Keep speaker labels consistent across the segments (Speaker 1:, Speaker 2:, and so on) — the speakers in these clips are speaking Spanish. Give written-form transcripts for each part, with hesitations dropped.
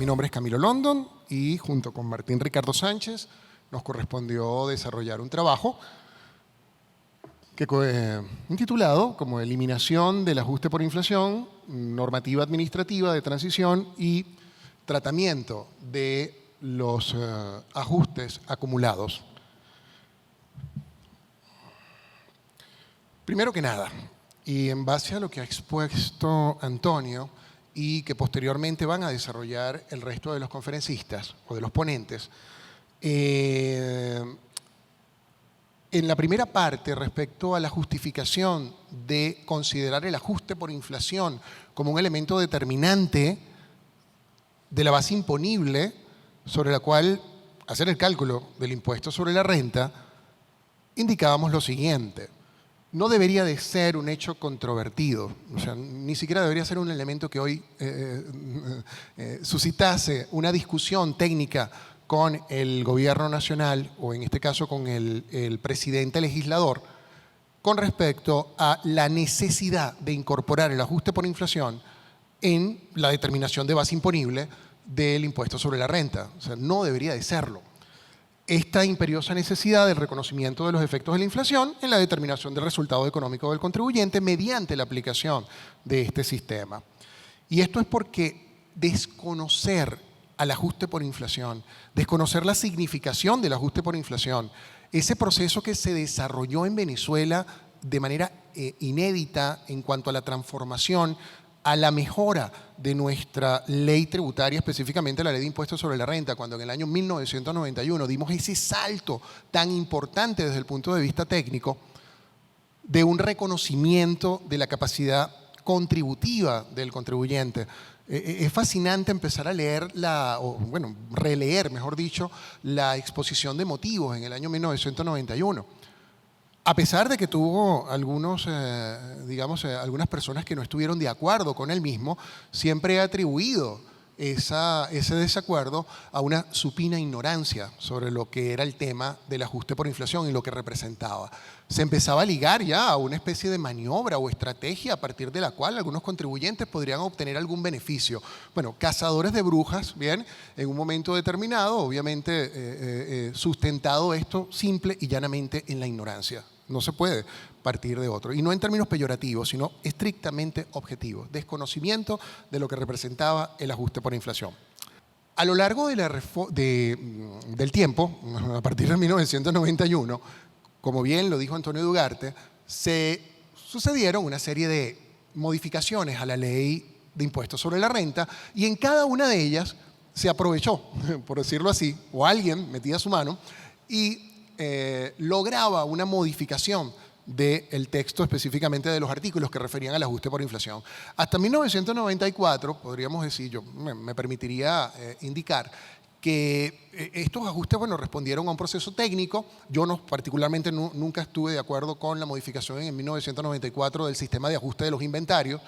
Speaker 1: mi nombre es Camilo London y junto con Martín Ricardo Sánchez nos correspondió desarrollar un trabajo intitulado como Eliminación del ajuste por inflación, normativa administrativa de transición y tratamiento de los ajustes acumulados. Primero que nada, y en base a lo que ha expuesto Antonio y que posteriormente van a desarrollar el resto de los conferencistas o de los ponentes, en la primera parte, respecto a la justificación de considerar el ajuste por inflación como un elemento determinante de la base imponible sobre la cual hacer el cálculo del impuesto sobre la renta, indicábamos lo siguiente. No debería de ser un hecho controvertido, o sea, ni siquiera debería ser un elemento que hoy suscitase una discusión técnica con el gobierno nacional, o en este caso con el presidente legislador, con respecto a la necesidad de incorporar el ajuste por inflación en la determinación de base imponible del impuesto sobre la renta. O sea, no debería de serlo. Esta imperiosa necesidad del reconocimiento de los efectos de la inflación en la determinación del resultado económico del contribuyente mediante la aplicación de este sistema. Y esto es porque desconocer al ajuste por inflación, desconocer la significación del ajuste por inflación, ese proceso que se desarrolló en Venezuela de manera inédita en cuanto a la transformación, a la mejora de nuestra ley tributaria, específicamente la ley de impuestos sobre la renta, cuando en el año 1991 dimos ese salto tan importante desde el punto de vista técnico de un reconocimiento de la capacidad contributiva del contribuyente. Es fascinante empezar a leer releer, mejor dicho, la exposición de motivos en el año 1991. A pesar de que tuvo algunas personas que no estuvieron de acuerdo con él mismo, siempre he atribuido ese desacuerdo a una supina ignorancia sobre lo que era el tema del ajuste por inflación y lo que representaba. Se empezaba a ligar ya a una especie de maniobra o estrategia a partir de la cual algunos contribuyentes podrían obtener algún beneficio. Bueno, cazadores de brujas, bien, en un momento determinado, obviamente sustentado esto simple y llanamente en la ignorancia. No se puede partir de otro. Y no en términos peyorativos, sino estrictamente objetivos. Desconocimiento de lo que representaba el ajuste por inflación. A lo largo del tiempo, a partir de 1991, como bien lo dijo Antonio Ugarte, se sucedieron una serie de modificaciones a la ley de impuestos sobre la renta y en cada una de ellas se aprovechó, por decirlo así, o alguien metía su mano y lograba una modificación del texto, específicamente de los artículos que referían al ajuste por inflación. Hasta 1994, podríamos decir, yo me permitiría indicar que estos ajustes respondieron a un proceso técnico. Yo particularmente nunca estuve de acuerdo con la modificación en 1994 del sistema de ajuste de los inventarios.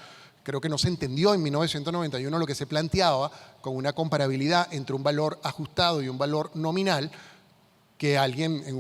Speaker 1: Creo que no se entendió en 1991 lo que se planteaba con una comparabilidad entre un valor ajustado y un valor nominal, que alguien en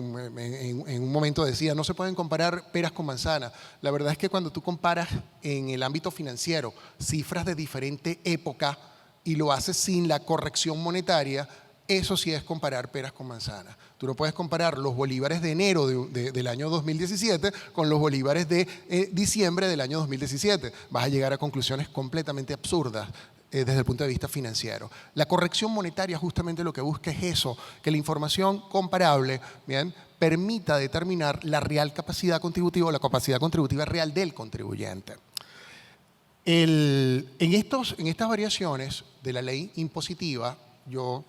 Speaker 1: un momento decía, no se pueden comparar peras con manzanas. La verdad es que cuando tú comparas en el ámbito financiero cifras de diferente época y lo haces sin la corrección monetaria, eso sí es comparar peras con manzanas. Tú no puedes comparar los bolívares de enero del año 2017 con los bolívares de diciembre del año 2017. Vas a llegar a conclusiones completamente absurdas desde el punto de vista financiero. La corrección monetaria justamente lo que busca es eso, que la información comparable, bien, permita determinar la real capacidad contributiva o la capacidad contributiva real del contribuyente. En estas variaciones de la ley impositiva, yo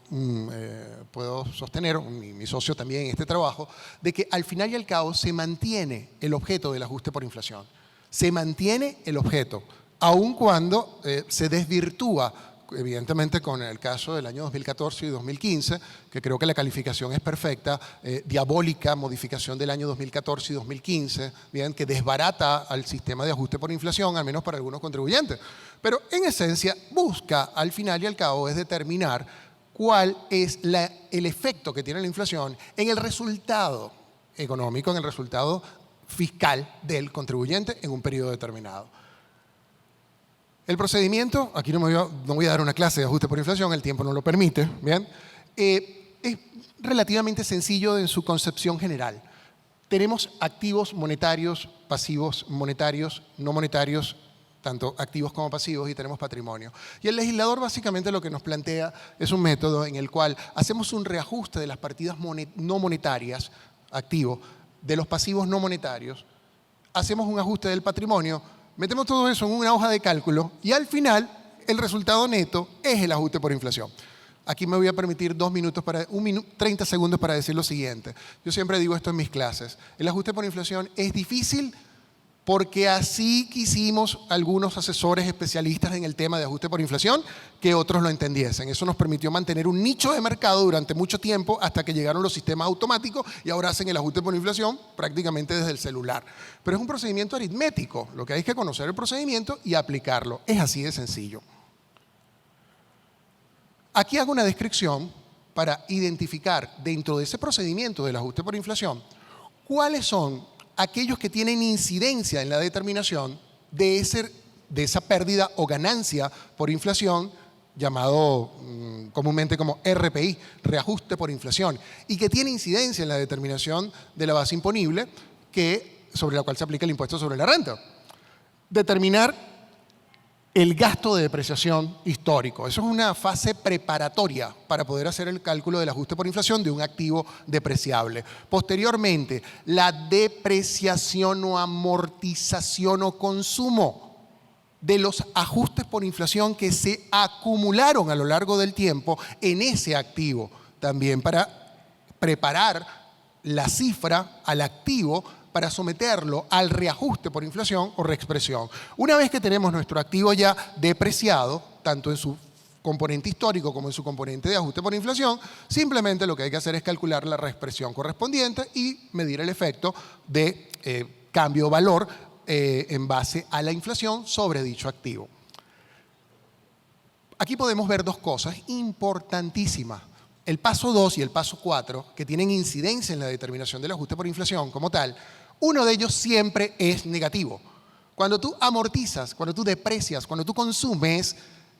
Speaker 1: puedo sostener, mi socio también en este trabajo, de que al final y al cabo se mantiene el objeto del ajuste por inflación. Se mantiene el objeto, aun cuando se desvirtúa, evidentemente con el caso del año 2014 y 2015, que creo que la calificación es perfecta, diabólica modificación del año 2014 y 2015, bien, que desbarata al sistema de ajuste por inflación, al menos para algunos contribuyentes. Pero en esencia busca al final y al cabo es determinar cuál es el efecto que tiene la inflación en el resultado económico, en el resultado fiscal del contribuyente en un periodo determinado. El procedimiento, aquí no voy a dar una clase de ajuste por inflación, el tiempo no lo permite, ¿bien? Es relativamente sencillo en su concepción general. Tenemos activos monetarios, pasivos monetarios, no monetarios, tanto activos como pasivos, y tenemos patrimonio. Y el legislador básicamente lo que nos plantea es un método en el cual hacemos un reajuste de las partidas no monetarias, activos, de los pasivos no monetarios, hacemos un ajuste del patrimonio, metemos todo eso en una hoja de cálculo y al final el resultado neto es el ajuste por inflación. Aquí me voy a permitir 30 segundos para decir lo siguiente. Yo siempre digo esto en mis clases. El ajuste por inflación es difícil porque así quisimos algunos asesores especialistas en el tema de ajuste por inflación que otros lo entendiesen. Eso nos permitió mantener un nicho de mercado durante mucho tiempo hasta que llegaron los sistemas automáticos y ahora hacen el ajuste por inflación prácticamente desde el celular. Pero es un procedimiento aritmético. Lo que hay es que conocer el procedimiento y aplicarlo. Es así de sencillo. Aquí hago una descripción para identificar dentro de ese procedimiento del ajuste por inflación cuáles son aquellos que tienen incidencia en la determinación de esa pérdida o ganancia por inflación, llamado comúnmente como RPI, reajuste por inflación, y que tiene incidencia en la determinación de la base imponible sobre la cual se aplica el impuesto sobre la renta. Determinar el gasto de depreciación histórico. Eso es una fase preparatoria para poder hacer el cálculo del ajuste por inflación de un activo depreciable. Posteriormente, la depreciación o amortización o consumo de los ajustes por inflación que se acumularon a lo largo del tiempo en ese activo. También para preparar la cifra al activo para someterlo al reajuste por inflación o reexpresión. Una vez que tenemos nuestro activo ya depreciado, tanto en su componente histórico como en su componente de ajuste por inflación, simplemente lo que hay que hacer es calcular la reexpresión correspondiente y medir el efecto de cambio valor en base a la inflación sobre dicho activo. Aquí podemos ver dos cosas importantísimas. El paso 2 y el paso 4, que tienen incidencia en la determinación del ajuste por inflación como tal, uno de ellos siempre es negativo. Cuando tú amortizas, cuando tú deprecias, cuando tú consumes,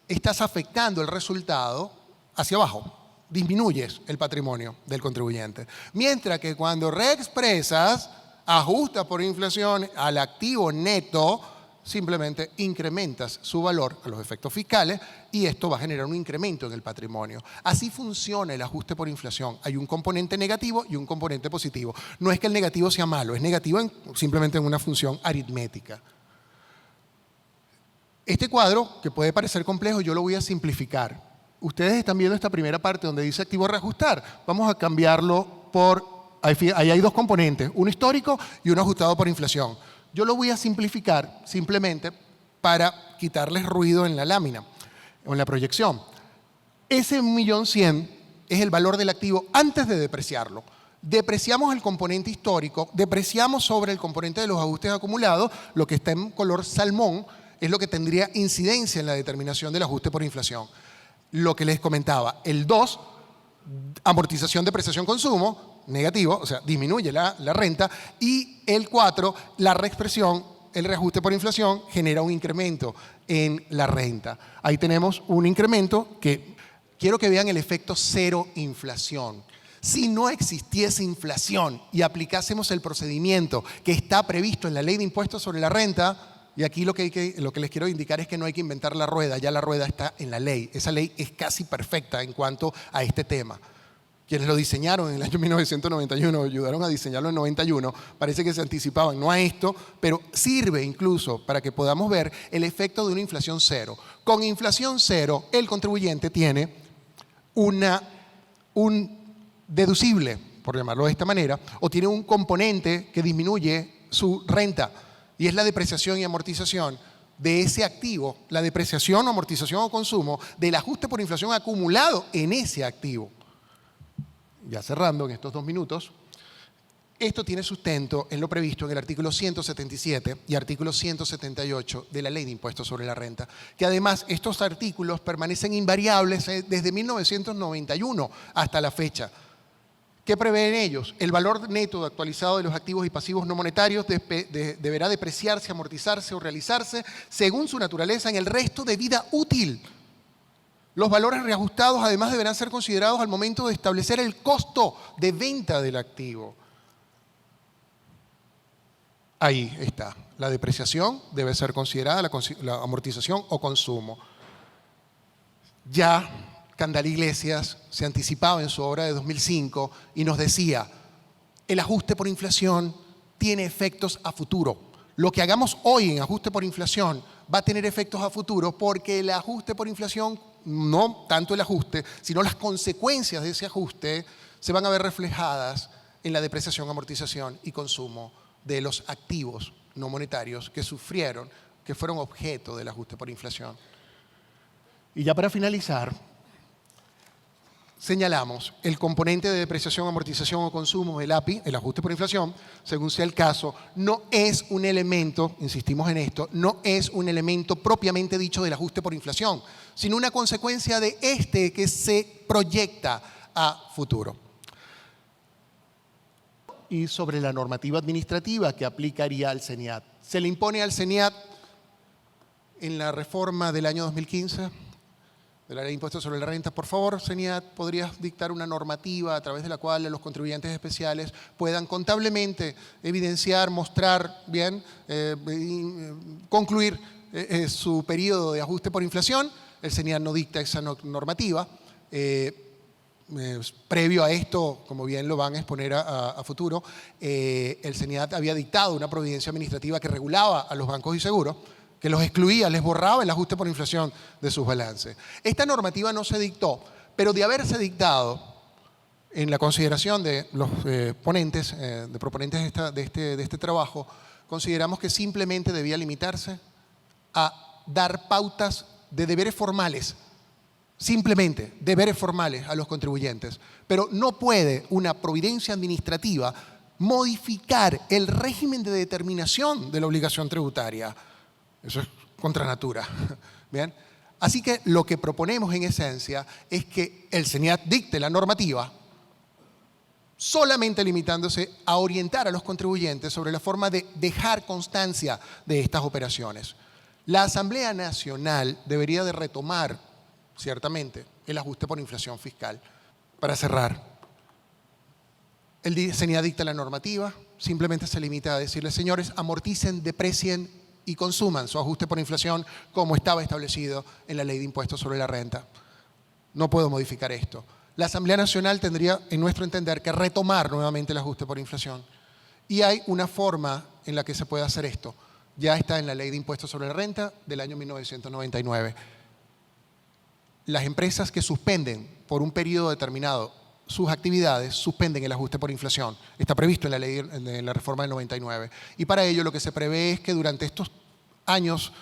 Speaker 1: estás afectando el resultado hacia abajo. Disminuyes el patrimonio del contribuyente. Mientras que cuando reexpresas, ajustas por inflación al activo neto, simplemente incrementas su valor a los efectos fiscales y esto va a generar un incremento en el patrimonio. Así funciona el ajuste por inflación. Hay un componente negativo y un componente positivo. No es que el negativo sea malo, es negativo simplemente en una función aritmética. Este cuadro, que puede parecer complejo, yo lo voy a simplificar. Ustedes están viendo esta primera parte donde dice activo a reajustar. Vamos a cambiarlo por... Ahí hay dos componentes, uno histórico y uno ajustado por inflación. Yo lo voy a simplificar simplemente para quitarles ruido en la lámina o en la proyección. Ese 1.100.000 es el valor del activo antes de depreciarlo. Depreciamos el componente histórico, depreciamos sobre el componente de los ajustes acumulados, lo que está en color salmón es lo que tendría incidencia en la determinación del ajuste por inflación. Lo que les comentaba, el 2, amortización, depreciación, consumo, negativo, o sea, disminuye la renta, y el 4, la reexpresión, el reajuste por inflación, genera un incremento en la renta. Ahí tenemos un incremento que quiero que vean el efecto cero inflación. Si no existiese inflación y aplicásemos el procedimiento que está previsto en la Ley de Impuestos sobre la Renta, y aquí lo que les quiero indicar es que no hay que inventar la rueda, ya la rueda está en la ley. Esa ley es casi perfecta en cuanto a este tema. Quienes lo diseñaron en el año 1991, ayudaron a diseñarlo en 91, parece que se anticipaban, no a esto, pero sirve incluso para que podamos ver el efecto de una inflación cero. Con inflación cero, el contribuyente tiene un deducible, por llamarlo de esta manera, o tiene un componente que disminuye su renta, y es la depreciación y amortización de ese activo, la depreciación, amortización o consumo del ajuste por inflación acumulado en ese activo. Ya cerrando en estos 2 minutos, esto tiene sustento en lo previsto en el artículo 177 y artículo 178 de la Ley de Impuestos sobre la Renta, que además estos artículos permanecen invariables desde 1991 hasta la fecha. ¿Qué prevén ellos? El valor neto actualizado de los activos y pasivos no monetarios deberá depreciarse, amortizarse o realizarse según su naturaleza en el resto de vida útil. Los valores reajustados además deberán ser considerados al momento de establecer el costo de venta del activo. Ahí está. La depreciación debe ser considerada la amortización o consumo. Ya Candal Iglesias se anticipaba en su obra de 2005 y nos decía, el ajuste por inflación tiene efectos a futuro. Lo que hagamos hoy en ajuste por inflación va a tener efectos a futuro porque el ajuste por inflación, no tanto el ajuste, sino las consecuencias de ese ajuste se van a ver reflejadas en la depreciación, amortización y consumo de los activos no monetarios que sufrieron, que fueron objeto del ajuste por inflación. Y ya para finalizar, señalamos el componente de depreciación, amortización o consumo del API, el ajuste por inflación, según sea el caso, no es un elemento, insistimos en esto, no es un elemento propiamente dicho del ajuste por inflación, sino una consecuencia de este que se proyecta a futuro. Y sobre la normativa administrativa que aplicaría al CENIAT. Se le impone al CENIAT en la reforma del año 2015 de la Ley de Impuestos sobre la Renta. Por favor, CENIAT, ¿podrías dictar una normativa a través de la cual los contribuyentes especiales puedan contablemente evidenciar, mostrar, bien, concluir su periodo de ajuste por inflación? El CENIAT no dicta esa normativa. Previo a esto, como bien lo van a exponer a futuro, el CENIAT había dictado una providencia administrativa que regulaba a los bancos y seguros, que los excluía, les borraba el ajuste por inflación de sus balances. Esta normativa no se dictó, pero de haberse dictado, en la consideración de los proponentes de este trabajo, consideramos que simplemente debía limitarse a dar pautas de deberes formales, simplemente deberes formales a los contribuyentes, pero no puede una providencia administrativa modificar el régimen de determinación de la obligación tributaria. Eso es contra natura. ¿Bien? Así que lo que proponemos en esencia es que el CENIAT dicte la normativa solamente limitándose a orientar a los contribuyentes sobre la forma de dejar constancia de estas operaciones. La Asamblea Nacional debería de retomar, ciertamente, el ajuste por inflación fiscal. Para cerrar, el CENIAT dicta la normativa, simplemente se limita a decirles, señores, amorticen, deprecien y consuman su ajuste por inflación como estaba establecido en la Ley de Impuestos sobre la Renta. No puedo modificar esto. La Asamblea Nacional tendría, en nuestro entender, que retomar nuevamente el ajuste por inflación. Y hay una forma en la que se puede hacer esto. Ya está en la Ley de Impuestos sobre la Renta del año 1999. Las empresas que suspenden por un periodo determinado sus actividades suspenden el ajuste por inflación. Está previsto en la ley, en la reforma del 99. Y para ello lo que se prevé es que durante estos años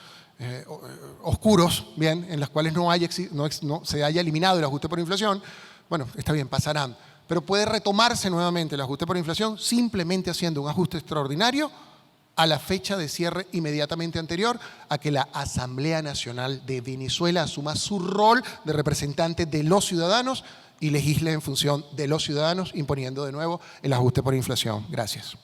Speaker 1: oscuros, bien, en los cuales no se haya eliminado el ajuste por inflación, bueno, está bien, pasarán. Pero puede retomarse nuevamente el ajuste por inflación simplemente haciendo un ajuste extraordinario a la fecha de cierre inmediatamente anterior a que la Asamblea Nacional de Venezuela asuma su rol de representante de los ciudadanos y legisle en función de los ciudadanos, imponiendo de nuevo el ajuste por inflación. Gracias.